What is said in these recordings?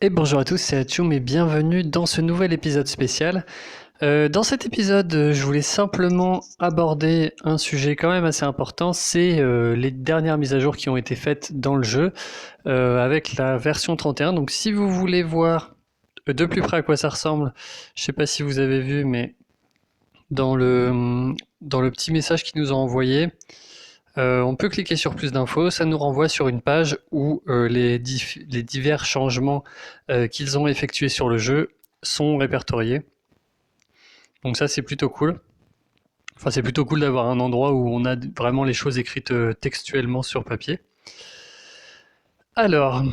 Et bonjour à tous, c'est Atchoum et bienvenue dans ce nouvel épisode spécial. Dans cet épisode, je voulais simplement aborder un sujet quand même assez important, c'est les dernières mises à jour qui ont été faites dans le jeu avec la version 31. Donc si vous voulez voir de plus près à quoi ça ressemble, je sais pas si vous avez vu, mais dans le petit message qu'ils nous ont envoyé, on peut cliquer sur plus d'infos, ça nous renvoie sur une page où les divers changements qu'ils ont effectués sur le jeu sont répertoriés. Donc ça c'est plutôt cool. Enfin c'est plutôt cool d'avoir un endroit où on a vraiment les choses écrites textuellement sur papier. Alors,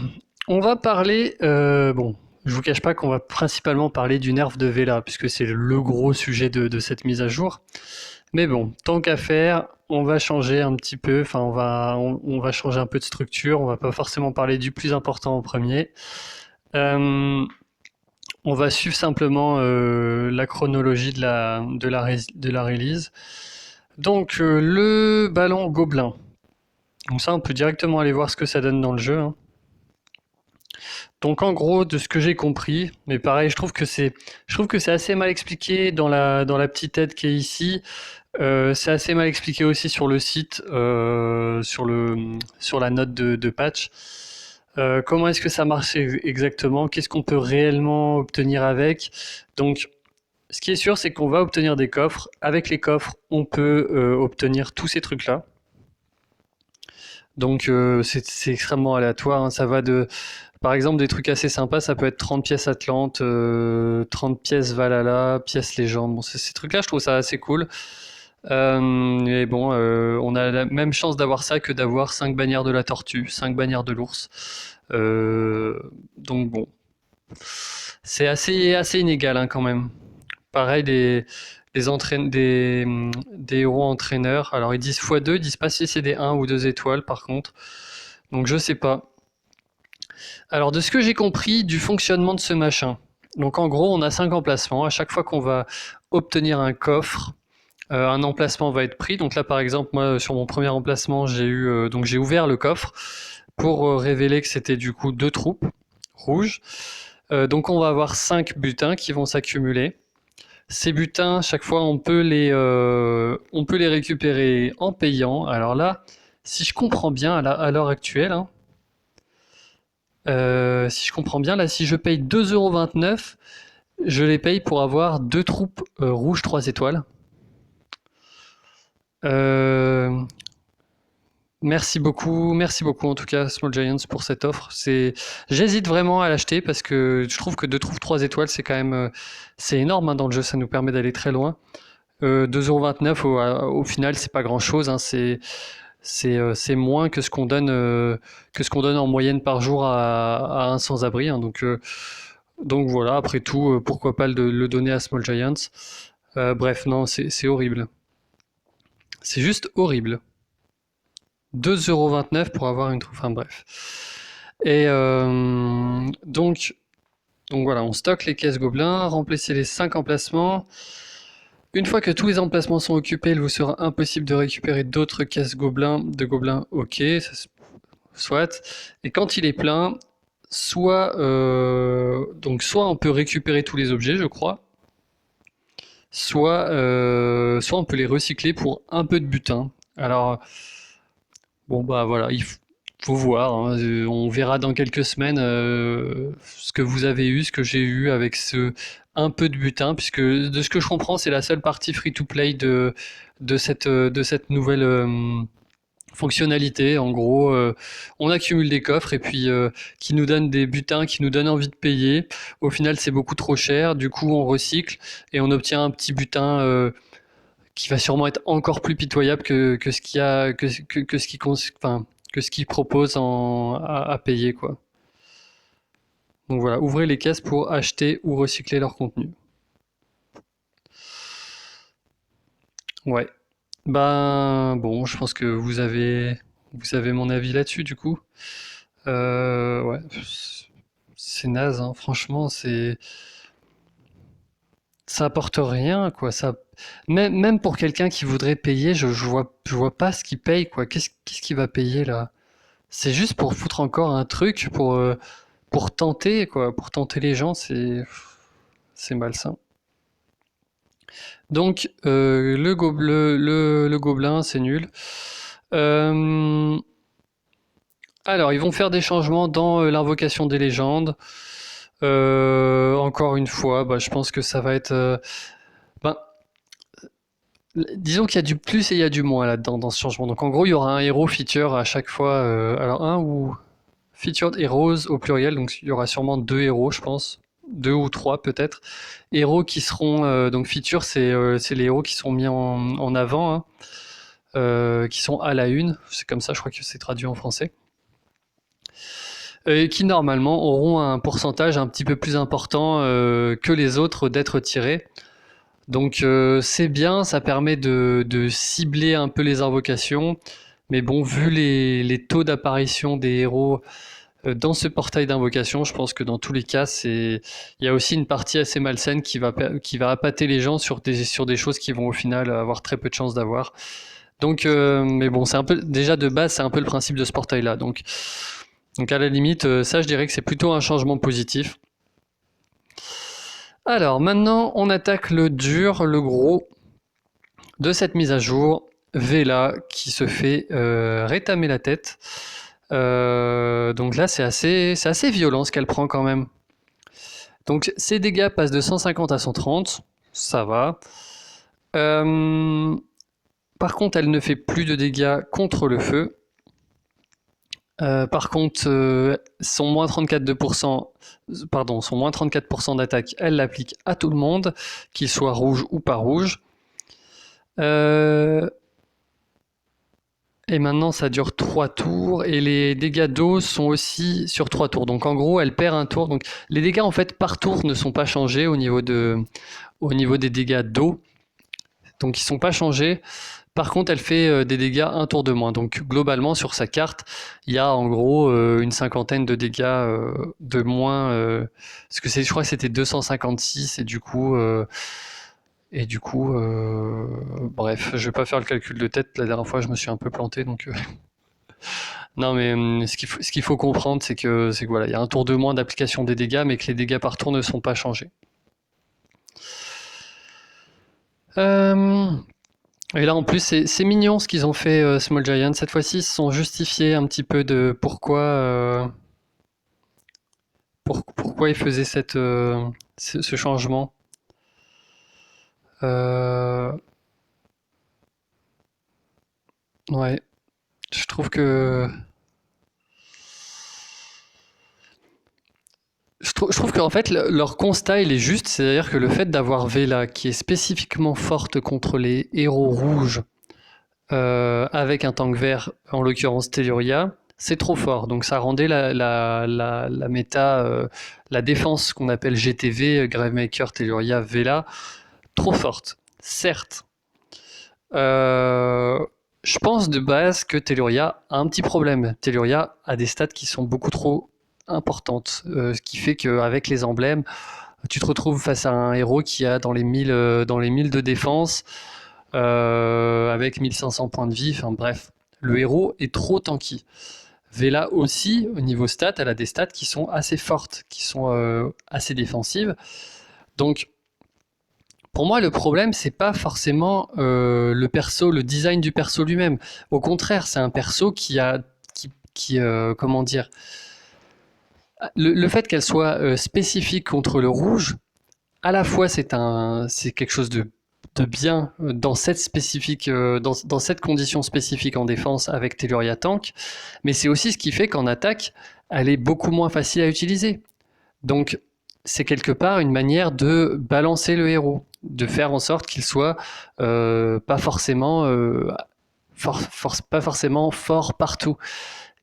on va parler, bon, je vous cache pas qu'on va principalement parler du nerf de Vela, puisque c'est le gros sujet de cette mise à jour. Mais bon, tant qu'à faire, on va changer un petit peu, enfin on va changer un peu de structure, on va pas forcément parler du plus important en premier. On va suivre simplement la chronologie de la release. Donc le ballon gobelin. Donc ça on peut directement aller voir ce que ça donne dans le jeu, hein. Donc en gros, de ce que j'ai compris, mais pareil, je trouve que c'est assez mal expliqué dans la petite aide qui est ici. C'est assez mal expliqué aussi sur le site, sur la note de patch. Comment est-ce que ça marche exactement? Qu'est-ce qu'on peut réellement obtenir avec? Donc, ce qui est sûr, c'est qu'on va obtenir des coffres. Avec les coffres, on peut obtenir tous ces trucs-là. Donc, c'est extrêmement aléatoire, hein. Ça va de, par exemple, des trucs assez sympas, ça peut être 30 pièces Atlante, 30 pièces Valhalla, pièces Légende. Bon, ces trucs-là, je trouve ça assez cool. Et bon, on a la même chance d'avoir ça que d'avoir 5 bannières de la tortue, 5 bannières de l'ours. Donc bon, c'est assez inégal, hein, quand même. Pareil, des héros entraîneurs. Alors ils disent x2, ils disent pas si c'est des 1 ou 2 étoiles par contre. Donc je sais pas. Alors de ce que j'ai compris du fonctionnement de ce machin. Donc en gros, on a 5 emplacements. À chaque fois qu'on va obtenir un coffre, un emplacement va être pris. Donc là, par exemple, moi, sur mon premier emplacement, j'ai ouvert le coffre pour révéler que c'était du coup 2 troupes rouges. Donc on va avoir 5 butins qui vont s'accumuler. Ces butins, chaque fois, on peut les récupérer en payant. Alors là, si je comprends bien à l'heure actuelle, hein, si je comprends bien, là, si je paye 2,29 €, je les paye pour avoir 2 troupes rouges 3 étoiles. Merci beaucoup en tout cas Small Giants pour cette offre. J'hésite vraiment à l'acheter parce que je trouve que 2 troupes 3 étoiles c'est quand même c'est énorme, hein, dans le jeu, ça nous permet d'aller très loin. 2,29 € au final c'est pas grand chose, hein, c'est moins que ce qu'on donne en moyenne par jour à un sans-abri, hein, donc voilà, après tout, pourquoi pas le donner à Small Giants. Bref, non, c'est horrible. C'est juste horrible. 2,29 € pour avoir une troupe. Enfin bref. Et donc voilà, on stocke les caisses gobelins, remplissez les 5 emplacements. Une fois que tous les emplacements sont occupés, il vous sera impossible de récupérer d'autres caisses de gobelins. Ok, soit. Et quand il est plein, soit on peut récupérer tous les objets, je crois, soit on peut les recycler pour un peu de butin. Alors bon bah voilà, il faut voir, hein. On verra dans quelques semaines ce que vous avez eu, ce que j'ai eu avec ce un peu de butin, puisque de ce que je comprends, c'est la seule partie free-to-play de cette nouvelle fonctionnalité. En gros, on accumule des coffres et puis qui nous donnent des butins, qui nous donnent envie de payer. Au final, c'est beaucoup trop cher. Du coup, on recycle et on obtient un petit butin qui va sûrement être encore plus pitoyable que ce qu'il y a, que ce qui enfin, que ce qu'ils proposent à payer, quoi. Donc voilà, ouvrez les caisses pour acheter ou recycler leur contenu. Ouais. Ben bon, je pense que vous avez mon avis là-dessus du coup. Ouais, c'est naze, hein. Franchement, ça apporte rien, quoi. Même pour quelqu'un qui voudrait payer, je vois pas ce qu'il paye, quoi. Qu'est-ce qu'il va payer là? C'est juste pour foutre encore un truc pour tenter, quoi. Pour tenter les gens, c'est malsain. Donc, le gobelin, c'est nul. Alors, ils vont faire des changements dans l'invocation des légendes. Encore une fois, je pense que ça va être... ben, disons qu'il y a du plus et il y a du moins là-dedans, dans ce changement. Donc en gros, il y aura un héros feature à chaque fois. Alors un ou featured heroes au pluriel, donc il y aura sûrement 2 héros, je pense. 2 ou 3 peut-être. Héros qui seront... donc feature, c'est les héros qui sont mis en avant, hein, qui sont à la une. C'est comme ça, je crois que c'est traduit en français. Et qui normalement auront un pourcentage un petit peu plus important que les autres d'être tirés. Donc c'est bien, ça permet de cibler un peu les invocations, mais bon, vu les taux d'apparition des héros dans ce portail d'invocation, je pense que dans tous les cas, il y a aussi une partie assez malsaine qui va appâter les gens sur des choses qui vont au final avoir très peu de chances d'avoir. Donc, mais bon, c'est un peu, déjà de base, c'est un peu le principe de ce portail-là. Donc à la limite, ça, je dirais que c'est plutôt un changement positif. Alors, maintenant, on attaque le dur, le gros de cette mise à jour. Vela qui se fait rétamer la tête. Donc là, c'est assez violent ce qu'elle prend quand même. Donc ses dégâts passent de 150 à 130. Ça va. Par contre, elle ne fait plus de dégâts contre le feu. Par contre, son moins 34% d'attaque, elle l'applique à tout le monde, qu'il soit rouge ou pas rouge. Et maintenant, ça dure 3 tours, et les dégâts d'eau sont aussi sur 3 tours. Donc en gros, elle perd un tour. Donc les dégâts, en fait, par tour ne sont pas changés au niveau des dégâts d'eau. Donc ils sont pas changés. Par contre, elle fait des dégâts un tour de moins. Donc globalement, sur sa carte, il y a en gros une cinquantaine de dégâts de moins. Parce que je crois que c'était 256 et du coup, bref, je vais pas faire le calcul de tête. La dernière fois, je me suis un peu planté, donc. Non, mais ce qu'il faut comprendre, c'est que voilà, il y a un tour de moins d'application des dégâts, mais que les dégâts par tour ne sont pas changés. Et là, en plus, c'est mignon ce qu'ils ont fait, Small Giant. Cette fois-ci, ils se sont justifiés un petit peu de pourquoi ils faisaient ce changement. Ouais, je trouve que je trouve qu'en fait leur constat il est juste, c'est-à-dire que le fait d'avoir Vela qui est spécifiquement forte contre les héros rouges avec un tank vert, en l'occurrence Telluria, c'est trop fort. Donc ça rendait la méta, la défense qu'on appelle GTV, Gravemaker, Telluria, Vela, trop forte. Certes, je pense de base que Telluria a un petit problème. Telluria a des stats qui sont beaucoup trop importantes, ce qui fait qu'avec les emblèmes, tu te retrouves face à un héros qui a dans les 1000 de défense, avec 1500 points de vie, enfin bref, le héros est trop tanky. Vela aussi, au niveau stats, elle a des stats qui sont assez fortes, qui sont assez défensives. Donc, pour moi, le problème, c'est pas forcément le design du perso lui-même. Au contraire, c'est un perso comment dire, le fait qu'elle soit spécifique contre le rouge, à la fois c'est quelque chose de bien dans dans cette condition spécifique en défense avec Telluria Tank, mais c'est aussi ce qui fait qu'en attaque, elle est beaucoup moins facile à utiliser. Donc c'est quelque part une manière de balancer le héros, de faire en sorte qu'il soit pas forcément fort partout.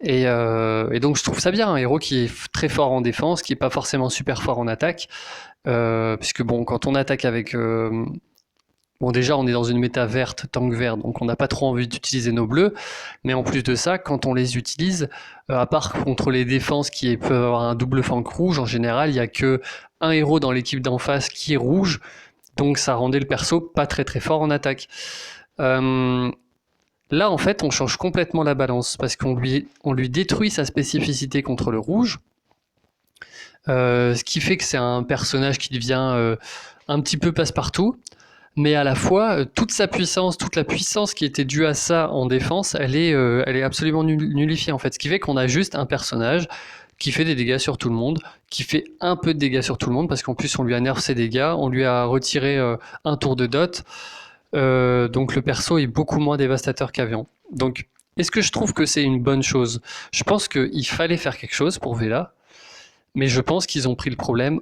Et donc je trouve ça bien, un héros qui est très fort en défense, qui est pas forcément super fort en attaque, puisque bon, quand on attaque avec bon, déjà, on est dans une méta verte, tank vert, donc on n'a pas trop envie d'utiliser nos bleus. Mais en plus de ça, quand on les utilise, à part contre les défenses qui peuvent avoir un double flanc rouge, en général, il n'y a que un héros dans l'équipe d'en face qui est rouge. Donc ça rendait le perso pas très très fort en attaque. Là, en fait, on change complètement la balance parce qu'on lui détruit sa spécificité contre le rouge. Ce qui fait que c'est un personnage qui devient un petit peu passe-partout, mais à la fois, toute sa puissance, toute la puissance qui était due à ça en défense, elle est absolument nullifiée en fait. Ce qui fait qu'on a juste un personnage qui fait des dégâts sur tout le monde, qui fait un peu de dégâts sur tout le monde, parce qu'en plus on lui a nerf ses dégâts, on lui a retiré un tour de dot, donc le perso est beaucoup moins dévastateur qu'avant. Donc est-ce que je trouve que c'est une bonne chose? Je pense qu'il fallait faire quelque chose pour Vela, mais je pense qu'ils ont pris le problème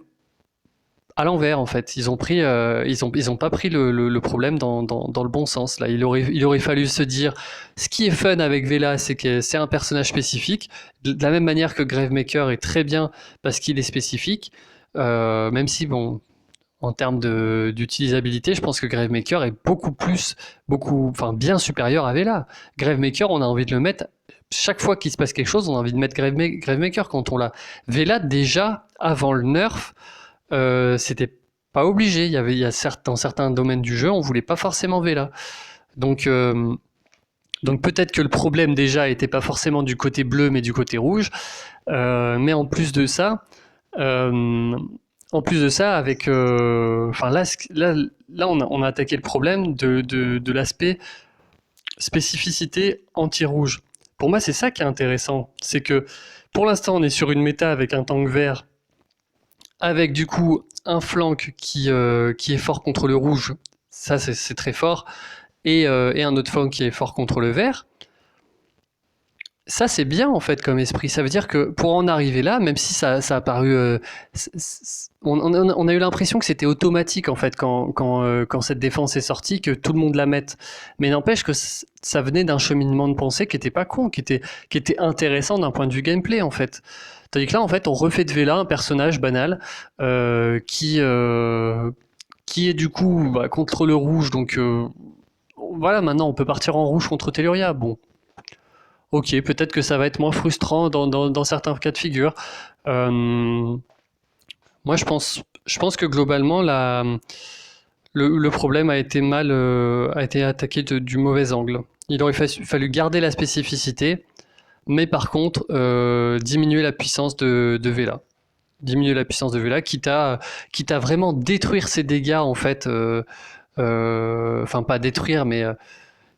à l'envers en fait. Ils ont pas pris le problème dans le bon sens. Là, il aurait fallu se dire, ce qui est fun avec Vela, c'est que c'est un personnage spécifique, de la même manière que Gravemaker est très bien parce qu'il est spécifique. Même si bon, en termes d'utilisabilité, je pense que Gravemaker est enfin bien supérieur à Vela. Gravemaker, on a envie de le mettre. Chaque fois qu'il se passe quelque chose, on a envie de mettre Gravemaker quand on l'a. Vela, déjà, avant le nerf, c'était pas obligé. Dans certains domaines du jeu, on voulait pas forcément Vela. Donc, euh, donc peut-être que le problème déjà était pas forcément du côté bleu, mais du côté rouge. Mais euh, en plus de ça, avec, enfin là, on a attaqué le problème de l'aspect spécificité anti-rouge. Pour moi, c'est ça qui est intéressant. C'est que pour l'instant, on est sur une méta avec un tank vert, avec du coup un flank qui est fort contre le rouge. Ça, c'est très fort. Et un autre flank qui est fort contre le vert. Ça, c'est bien en fait comme esprit. Ça veut dire que pour en arriver là, même si ça a paru, on a eu l'impression que c'était automatique en fait quand cette défense est sortie, que tout le monde la mette. Mais n'empêche que ça venait d'un cheminement de pensée qui était pas con, qui était intéressant d'un point de vue gameplay en fait. Tandis que là, en fait, on refait de Vela un personnage banal qui est du coup contre le rouge. Donc voilà, maintenant on peut partir en rouge contre Telluria. Bon, ok, peut-être que ça va être moins frustrant dans certains cas de figure. Euh, Moi, je pense que globalement, le problème a été attaqué du mauvais angle. Il aurait fallu garder la spécificité, mais par contre, diminuer la puissance de Vela. Diminuer la puissance de Vela, quitte à vraiment détruire ses dégâts, en fait. Enfin, pas détruire, mais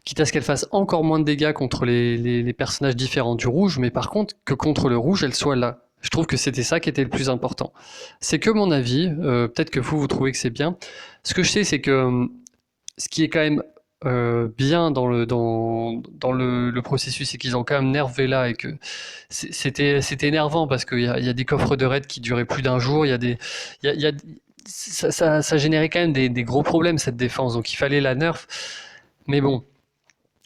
quitte à ce qu'elle fasse encore moins de dégâts contre les personnages différents du rouge, mais par contre, que contre le rouge, elle soit là. Je trouve que c'était ça qui était le plus important. C'est que mon avis, peut-être que vous trouvez que c'est bien. Ce que je sais, c'est que ce qui est quand même bien dans le processus, c'est qu'ils ont quand même nervé là et que c'était énervant parce il y a des coffres de raid qui duraient plus d'un jour, il y a ça générait quand même des gros problèmes cette défense, donc il fallait la nerf. Mais bon,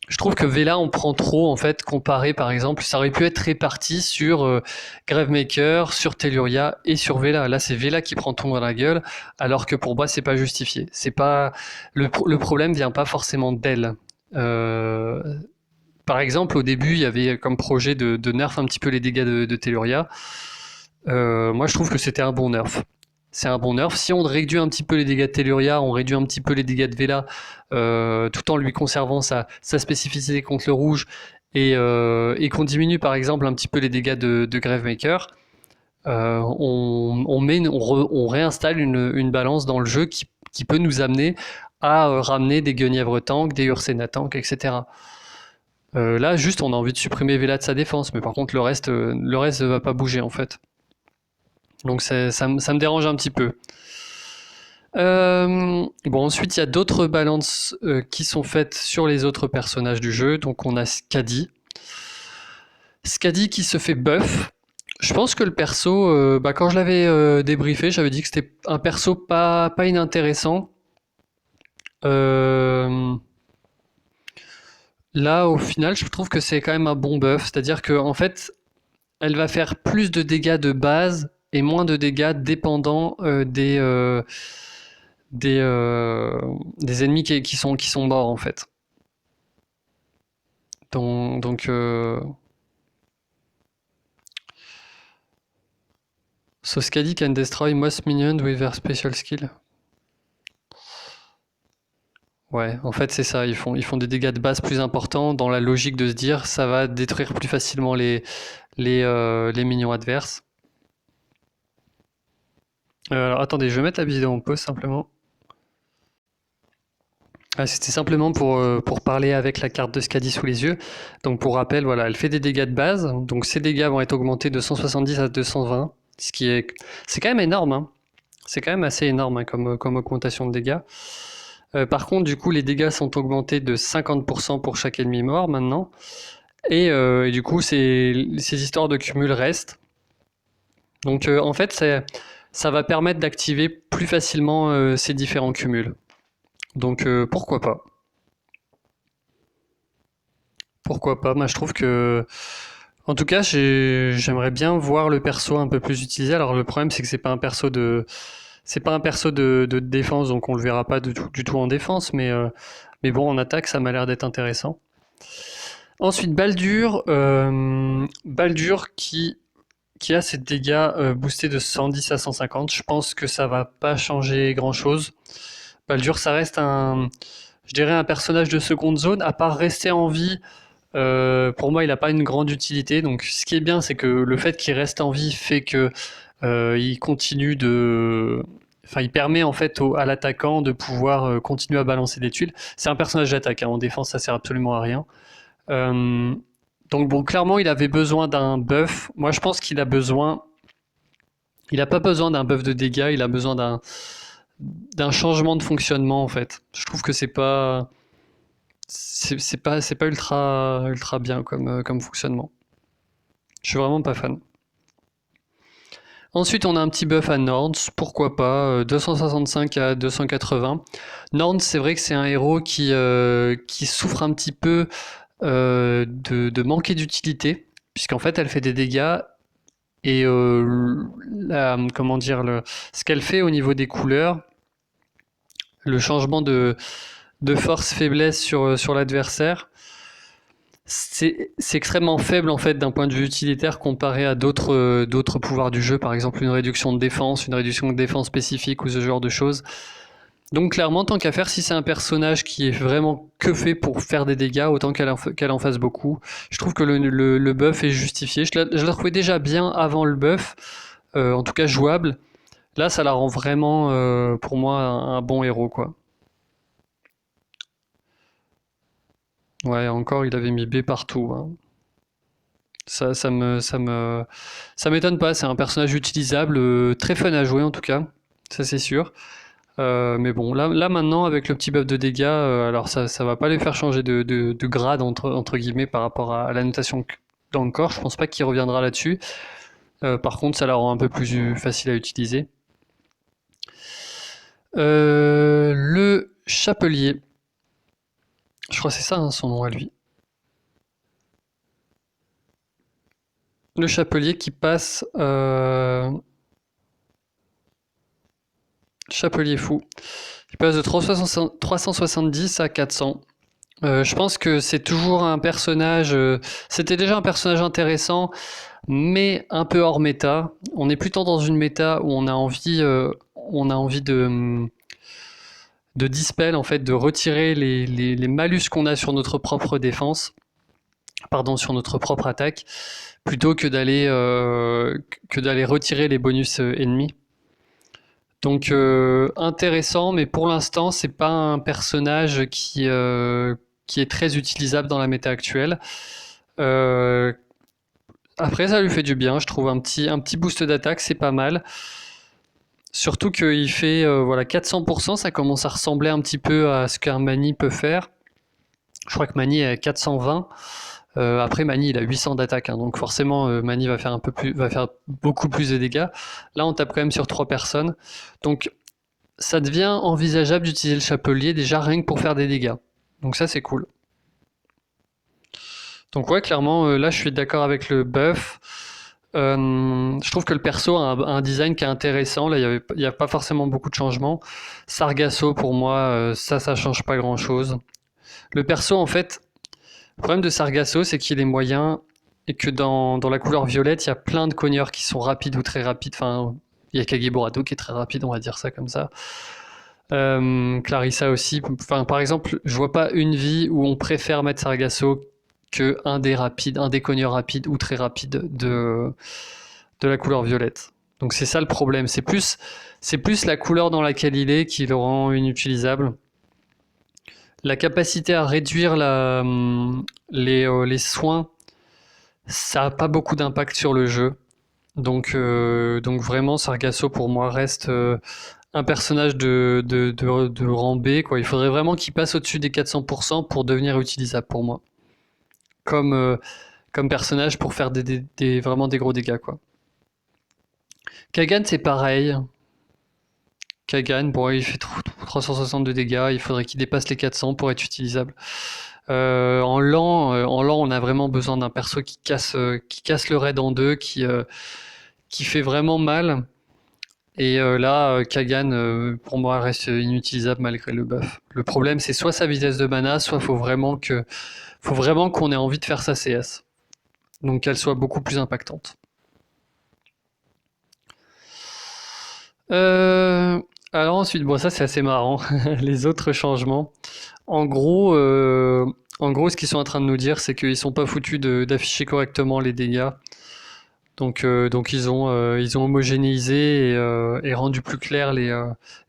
je trouve que Vela on prend trop en fait comparé par exemple, ça aurait pu être réparti sur Gravemaker, sur Telluria et sur Vela. Là c'est Vela qui prend tout dans la gueule alors que pour moi c'est pas justifié. C'est pas le problème vient pas forcément d'elle. Euh, Par exemple au début il y avait comme projet de nerf un petit peu les dégâts de Telluria. Moi je trouve que c'était un bon nerf. C'est un bon nerf. Si on réduit un petit peu les dégâts de Telluria, on réduit un petit peu les dégâts de Vela, tout en lui conservant sa spécificité contre le rouge, et qu'on diminue par exemple un petit peu les dégâts de Gravemaker, on réinstalle une balance dans le jeu qui peut nous amener à ramener des Guenièvre tank, des Ursena tank, etc. Là, juste, on a envie de supprimer Vela de sa défense, mais par contre, le reste ne va pas bouger en fait. Donc ça me dérange un petit peu. Bon, ensuite, il y a d'autres balances qui sont faites sur les autres personnages du jeu. Donc, on a Skadi. Skadi qui se fait buff. Je pense que le perso, quand je l'avais débriefé, j'avais dit que c'était un perso pas inintéressant. Euh, Là, au final, je trouve que c'est quand même un bon buff. C'est-à-dire qu'en fait, elle va faire plus de dégâts de base et moins de dégâts dépendant des ennemis qui sont morts en fait. Donc so Skadi can destroy most minions with their special skill. Ouais, en fait c'est ça, ils font des dégâts de base plus importants dans la logique de se dire ça va détruire plus facilement les minions adverses. Alors attendez, je vais mettre la vidéo en pause simplement. Ah, c'était simplement pour parler avec la carte de Skadi sous les yeux. Donc pour rappel, voilà, elle fait des dégâts de base. Donc ces dégâts vont être augmentés de 170 à 220, c'est quand même énorme, hein. C'est quand même assez énorme, hein, comme augmentation de dégâts. Par contre, du coup, les dégâts sont augmentés de 50% pour chaque ennemi mort maintenant. Et du coup, ces histoires de cumul restent. Donc en fait, ça va permettre d'activer plus facilement ces différents cumuls. Donc pourquoi pas? Pourquoi pas? Moi, je trouve que, en tout cas, j'aimerais bien voir le perso un peu plus utilisé. Alors, le problème, c'est que c'est pas un perso de défense, donc on le verra pas du tout en défense. Mais bon, en attaque, ça m'a l'air d'être intéressant. Ensuite, Baldur qui a ses dégâts boostés de 110 à 150. Je pense que ça va pas changer grand-chose. Baldur, ça reste je dirais un personnage de seconde zone, à part rester en vie. Pour moi, il n'a pas une grande utilité. Donc, ce qui est bien, c'est que le fait qu'il reste en vie fait que il continue enfin, il permet en fait à l'attaquant de pouvoir continuer à balancer des tuiles. C'est un personnage d'attaque, hein. En défense, ça sert absolument à rien. Euh, donc bon, clairement, il avait besoin d'un buff. Moi, je pense qu'il a besoin. Il n'a pas besoin d'un buff de dégâts. Il a besoin d'un changement de fonctionnement en fait. Je trouve que c'est pas ultra bien comme fonctionnement. Je suis vraiment pas fan. Ensuite, on a un petit buff à Norns, pourquoi pas, 265 à 280. Norns, c'est vrai que c'est un héros qui souffre un petit peu de manquer d'utilité, puisqu'en fait, elle fait des dégâts et comment dire, ce qu'elle fait au niveau des couleurs, le changement de force-faiblesse sur l'adversaire, c'est extrêmement faible en fait d'un point de vue utilitaire comparé à d'autres pouvoirs du jeu, par exemple une réduction de défense, une réduction de défense spécifique ou ce genre de choses. Donc clairement, tant qu'à faire, si c'est un personnage qui est vraiment que fait pour faire des dégâts, autant qu'elle en fasse beaucoup. Je trouve que le buff est justifié. Je la trouvais déjà bien avant le buff, en tout cas jouable. Là, ça la rend vraiment, pour moi, un bon héros, quoi. Ouais, encore, il avait mis B partout, hein. Ça m'étonne pas. C'est un personnage utilisable, très fun à jouer en tout cas. Ça c'est sûr. Mais bon, là maintenant avec le petit buff de dégâts, alors ça va pas les faire changer de grade entre guillemets par rapport à la notation dans le corps. Je pense pas qu'il reviendra là-dessus. Par contre, ça la rend un peu plus facile à utiliser. Le Chapelier. Je crois que c'est ça, hein, son nom à lui. Le Chapelier qui passe. Chapelier fou. Il passe de 370 à 400. Je pense que c'est toujours un personnage. C'était déjà un personnage intéressant, mais un peu hors méta. On est plutôt dans une méta où on a envie de dispel, en fait, de retirer les malus qu'on a sur notre propre défense, pardon, sur notre propre attaque, plutôt que d'aller retirer les bonus ennemis. Donc intéressant, mais pour l'instant, c'est pas un personnage qui est très utilisable dans la méta actuelle. Euh, Après, ça lui fait du bien, je trouve un petit boost d'attaque, c'est pas mal. Surtout qu'il fait voilà, 400%, ça commence à ressembler un petit peu à ce qu'un Mani peut faire. Je crois que Mani est à 420. Après, Mani, il a 800 d'attaque, hein, donc forcément, Mani va faire va faire beaucoup plus de dégâts. Là, on tape quand même sur 3 personnes. Donc, ça devient envisageable d'utiliser le Chapelier déjà rien que pour faire des dégâts. Donc ça, c'est cool. Donc ouais, clairement, là, je suis d'accord avec le buff. Je trouve que le perso a un design qui est intéressant. Là, il n'y a pas forcément beaucoup de changements. Sargasso, pour moi, ça change pas grand-chose. Le perso, en fait, le problème de Sargasso, c'est qu'il est moyen et que dans la couleur violette, il y a plein de cogneurs qui sont rapides ou très rapides. Enfin, il y a Kageborato qui est très rapide, on va dire ça comme ça. Clarissa aussi. Enfin, par exemple, je vois pas une vie où on préfère mettre Sargasso que un des cogneurs rapides ou très rapides de la couleur violette. Donc c'est ça le problème. C'est plus la couleur dans laquelle il est qui le rend inutilisable. La capacité à réduire les soins, ça n'a pas beaucoup d'impact sur le jeu. Donc vraiment, Sargasso pour moi reste un personnage de rang B, quoi. Il faudrait vraiment qu'il passe au-dessus des 400% pour devenir utilisable pour moi. Comme personnage pour faire vraiment des gros dégâts, quoi. Kagan, c'est pareil. Kagan, bon, il fait 360 de dégâts, il faudrait qu'il dépasse les 400 pour être utilisable. En lent, on a vraiment besoin d'un perso qui casse le raid en deux, qui fait vraiment mal. Et là, Kagan, pour moi, reste inutilisable malgré le buff. Le problème, c'est soit sa vitesse de mana, soit faut vraiment qu'on ait envie de faire sa CS. Donc qu'elle soit beaucoup plus impactante. Alors ensuite, bon, ça c'est assez marrant, les autres changements. En gros, ce qu'ils sont en train de nous dire, c'est qu'ils sont pas foutus d'afficher correctement les dégâts. Donc ils ont homogénéisé et rendu plus clair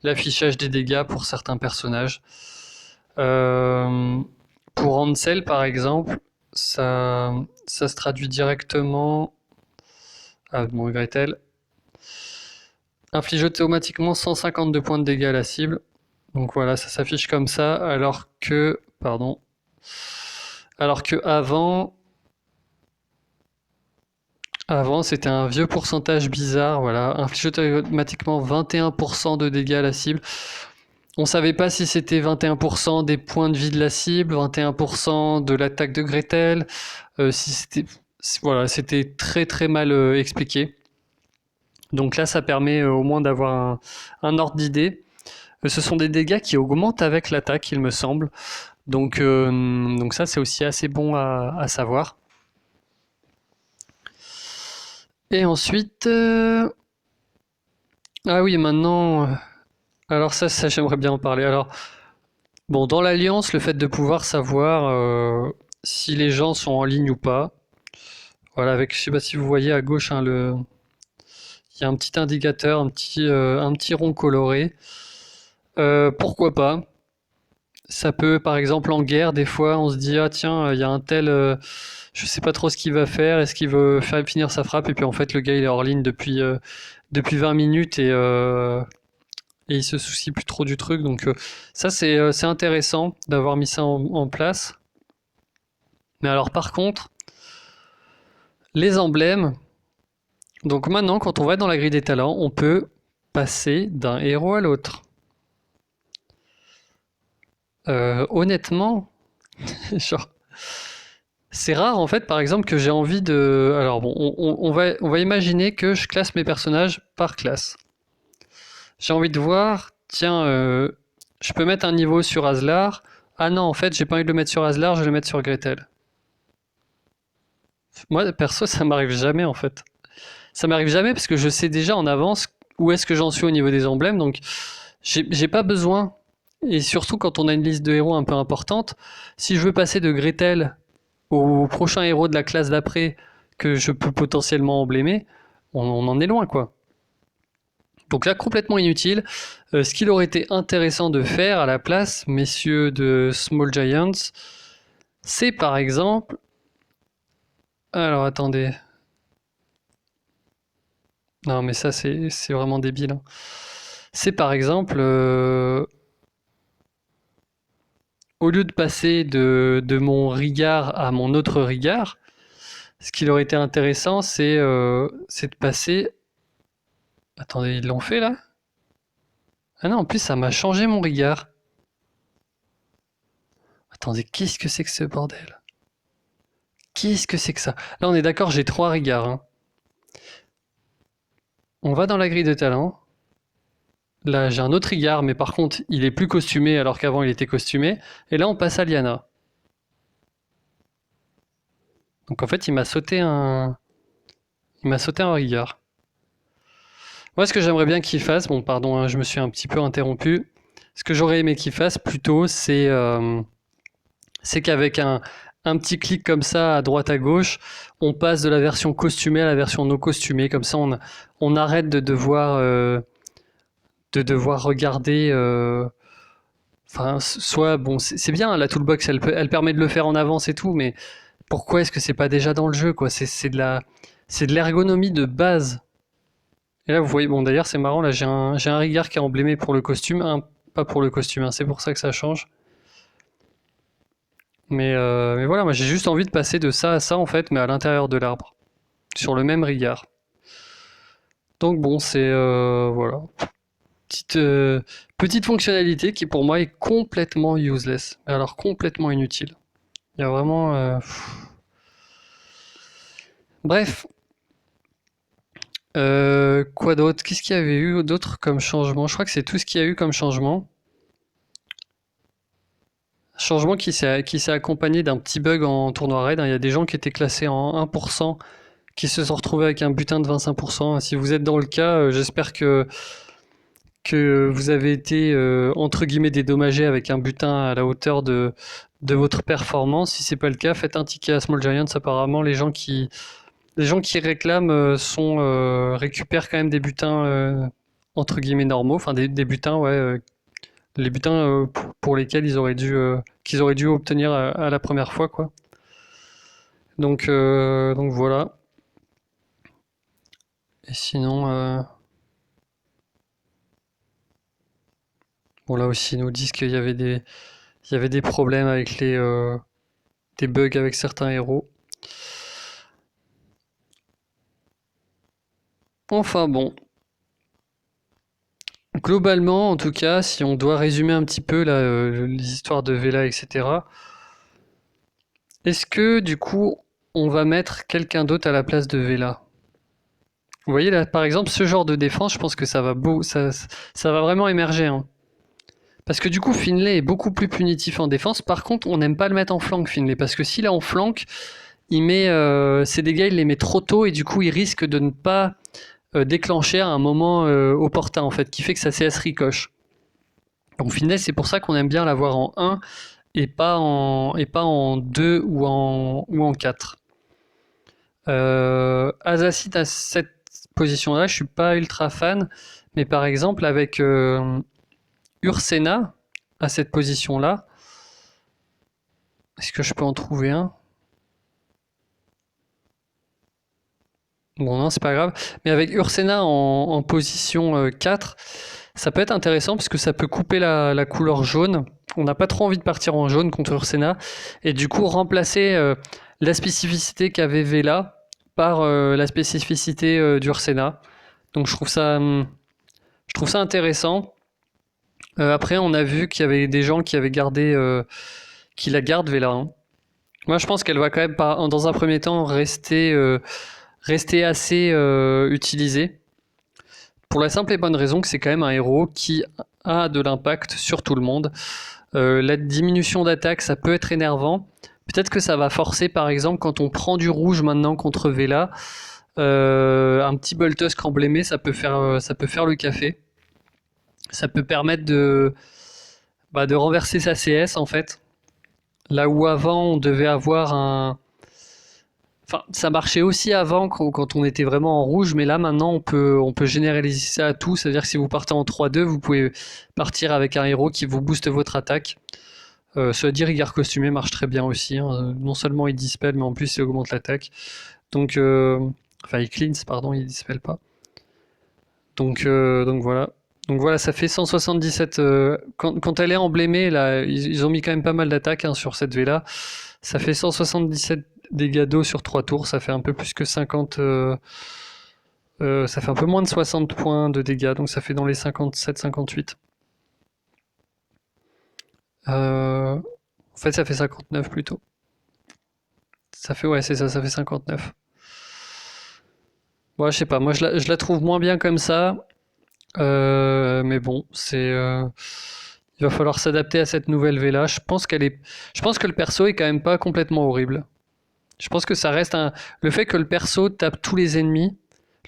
l'affichage des dégâts pour certains personnages. Pour Ansel, par exemple, ça se traduit directement. Ah bon, Gretel. Inflige automatiquement 152 points de dégâts à la cible. Donc voilà, ça s'affiche comme ça, alors que avant c'était un vieux pourcentage bizarre, voilà, inflige automatiquement 21% de dégâts à la cible. On savait pas si c'était 21% des points de vie de la cible, 21% de l'attaque de Gretel, c'était très très mal expliqué. Donc là, ça permet au moins d'avoir un ordre d'idée. Ce sont des dégâts qui augmentent avec l'attaque, il me semble. Donc ça, c'est aussi assez bon à savoir. Et ensuite... Ah oui, maintenant... Alors ça j'aimerais bien en parler. Alors, bon, dans l'Alliance, le fait de pouvoir savoir si les gens sont en ligne ou pas. Voilà, je sais pas si vous voyez à gauche, hein, il y a un petit indicateur, un petit rond coloré. Pourquoi pas? Ça peut, par exemple, en guerre, des fois, on se dit, ah tiens, il y a un tel, je sais pas trop ce qu'il va faire, est-ce qu'il veut faire finir sa frappe, et puis en fait, le gars, il est hors ligne depuis 20 minutes, et il se soucie plus trop du truc. Donc ça, c'est intéressant d'avoir mis ça en place. Mais alors, par contre, les emblèmes, donc maintenant, quand on va dans la grille des talents, on peut passer d'un héros à l'autre. Honnêtement, genre, c'est rare en fait, par exemple, que j'ai envie de. Alors bon, on va imaginer que je classe mes personnages par classe. J'ai envie de voir, tiens, je peux mettre un niveau sur Aslar. Ah non, en fait, j'ai pas envie de le mettre sur Aslar, je vais le mettre sur Gretel. Moi, perso, ça m'arrive jamais en fait. Ça m'arrive jamais parce que je sais déjà en avance où est-ce que j'en suis au niveau des emblèmes, donc j'ai pas besoin. Et surtout quand on a une liste de héros un peu importante, si je veux passer de Gretel au prochain héros de la classe d'après que je peux potentiellement emblémer, on en est loin quoi. Donc là, complètement inutile. Ce qu'il aurait été intéressant de faire à la place, messieurs de Small Giants, c'est par exemple... Alors attendez. Non mais ça c'est vraiment débile. Hein. C'est par exemple... au lieu de passer de mon Rigard à mon autre Rigard, ce qui aurait été intéressant, c'est de passer... Attendez, ils l'ont fait là? Ah non, en plus ça m'a changé mon Rigard. Attendez, qu'est-ce que c'est que ce bordel? Qu'est-ce que c'est que ça? Là on est d'accord, j'ai 3 Rigards. Hein. On va dans la grille de talent. Là j'ai un autre Rigard, mais par contre il est plus costumé alors qu'avant il était costumé. Et là on passe à Lyanna. Donc en fait il m'a sauté un Rigard. Moi, ce que j'aimerais bien qu'il fasse, bon, pardon, hein, je me suis un petit peu interrompu. Ce que j'aurais aimé qu'il fasse plutôt, c'est qu'avec un un petit clic comme ça à droite à gauche, on passe de la version costumée à la version non costumée. Comme ça, on arrête de devoir regarder. Enfin, soit bon, c'est bien la toolbox, elle permet de le faire en avance et tout, mais pourquoi est-ce que c'est pas déjà dans le jeu, quoi? C'est de l'ergonomie de base. Et là, vous voyez, bon, d'ailleurs, c'est marrant, là, j'ai un Rigard qui est emblémé pour le costume, pas pour le costume, hein, c'est pour ça que ça change. Mais voilà, moi, j'ai juste envie de passer de ça à ça, en fait, mais à l'intérieur de l'arbre, sur le même Rigard. Donc bon, voilà. Petite, euh, petite fonctionnalité qui, pour moi, est complètement useless. Alors, complètement inutile. Il y a vraiment... Bref, quoi d'autre? Qu'est-ce qu'il y avait eu d'autre comme changement? Je crois que c'est tout ce qu'il y a eu comme changement. Changement qui s'est accompagné d'un petit bug en tournoi raid, hein. Il y a des gens qui étaient classés en 1% qui se sont retrouvés avec un butin de 25%. Si vous êtes dans le cas, j'espère que vous avez été entre guillemets dédommagé avec un butin à la hauteur de votre performance. Si c'est pas le cas, faites un ticket à Small Giants. Apparemment, les gens qui réclament récupèrent quand même des butins entre guillemets normaux, enfin des butins, ouais, les butins pour lesquels qu'ils auraient dû obtenir à la première fois, quoi. Donc voilà. Et sinon, bon là aussi ils nous disent il y avait des problèmes avec des bugs avec certains héros. Enfin bon, globalement, en tout cas, si on doit résumer un petit peu là, les histoires de Vela, etc., est-ce que du coup, on va mettre quelqu'un d'autre à la place de Vela? Vous voyez là, par exemple, ce genre de défense, je pense que ça va vraiment émerger, hein. Parce que du coup, Finlay est beaucoup plus punitif en défense. Par contre, on n'aime pas le mettre en flank, Finlay, parce que s'il est en flank, il met ses dégâts, il les met trop tôt et du coup, il risque de ne pas déclencher à un moment opportun, en fait, qui fait que sa CS ricoche. Donc Finlay, c'est pour ça qu'on aime bien l'avoir en 1 et pas en 2 ou en 4. Assassin à cette position-là, je suis pas ultra fan, mais par exemple avec Ursena à cette position-là, est-ce que je peux en trouver un? Bon, non, c'est pas grave. Mais avec Ursena en position 4, ça peut être intéressant parce que ça peut couper la couleur jaune. On n'a pas trop envie de partir en jaune contre Ursena. Et du coup, remplacer la spécificité qu'avait Vela par la spécificité d'Ursena. Donc je trouve ça intéressant. Après, on a vu qu'il y avait des gens qui avaient gardé, qui la gardent Vela, hein. Moi, je pense qu'elle va quand même, dans un premier temps, rester assez utilisée. Pour la simple et bonne raison que c'est quand même un héros qui a de l'impact sur tout le monde. La diminution d'attaque, ça peut être énervant. Peut-être que ça va forcer, par exemple, quand on prend du rouge maintenant contre Vela, un petit Boltusk emblémé, ça peut faire le café. Ça peut permettre de renverser sa CS en fait. Là où avant on devait avoir un... Enfin, ça marchait aussi avant quand on était vraiment en rouge, mais là maintenant on peut généraliser ça à tout. C'est-à-dire que si vous partez en 3-2, vous pouvez partir avec un héros qui vous booste votre attaque. Cela dit, Rigard costumé marche très bien aussi, hein. Non seulement il dispel, mais en plus il augmente l'attaque. Donc, enfin il cleanse, pardon, il dispel pas. Donc voilà. Donc voilà, ça fait 177. Quand elle est emblémée, là, ils ont mis quand même pas mal d'attaques hein, sur cette V là. Ça fait 177 dégâts d'eau sur 3 tours. Ça fait un peu plus que 50. Ça fait un peu moins de 60 points de dégâts. Donc ça fait dans les 57-58. En fait, ça fait 59 plutôt. Ça fait, ouais, c'est ça, ça fait 59. Bon, je sais pas, moi je la trouve moins bien comme ça. Mais bon, il va falloir s'adapter à cette nouvelle Vela. Je pense que le perso est quand même pas complètement horrible. Je pense que ça reste le fait que le perso tape tous les ennemis.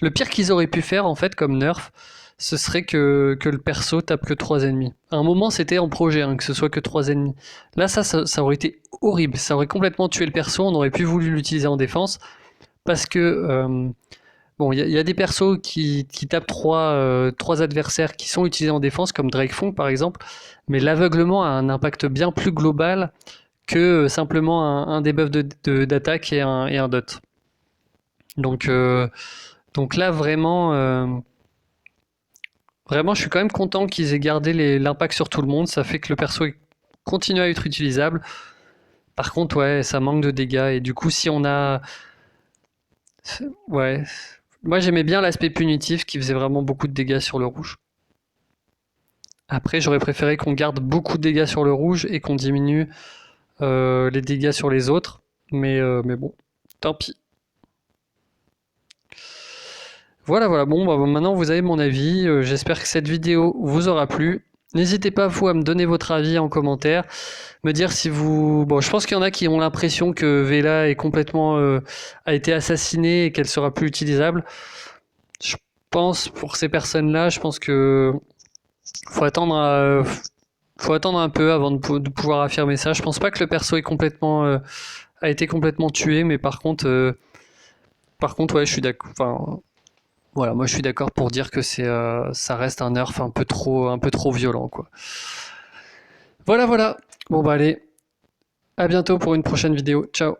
Le pire qu'ils auraient pu faire en fait comme nerf, ce serait que le perso tape que 3 ennemis. À un moment, c'était en projet, hein, que ce soit que 3 ennemis. Là, ça aurait été horrible. Ça aurait complètement tué le perso. On aurait pu voulu l'utiliser en défense. Parce que, bon, il y a des persos qui tapent 3 adversaires qui sont utilisés en défense, comme Drake Fong par exemple. Mais l'aveuglement a un impact bien plus global que simplement un debuff d'attaque et un dot. Donc, donc là, vraiment, je suis quand même content qu'ils aient gardé l'impact sur tout le monde. Ça fait que le perso continue à être utilisable. Par contre, ouais, ça manque de dégâts. Et du coup, si on a... Ouais. Moi, j'aimais bien l'aspect punitif qui faisait vraiment beaucoup de dégâts sur le rouge. Après, j'aurais préféré qu'on garde beaucoup de dégâts sur le rouge et qu'on diminue les dégâts sur les autres. Mais bon, tant pis. Voilà. Bon, bah, maintenant vous avez mon avis. J'espère que cette vidéo vous aura plu. N'hésitez pas, vous, à me donner votre avis en commentaire. Me dire si vous... Bon, je pense qu'il y en a qui ont l'impression que Vela est complètement... a été assassinée et qu'elle sera plus utilisable. Je pense, pour ces personnes-là, je pense que... Faut attendre un peu avant de pouvoir affirmer ça. Je pense pas que le perso a été complètement tué, mais par contre, ouais, je suis d'accord. Enfin, voilà, moi je suis d'accord pour dire que ça reste un nerf un peu trop violent, quoi. Voilà. Bon bah allez, à bientôt pour une prochaine vidéo. Ciao.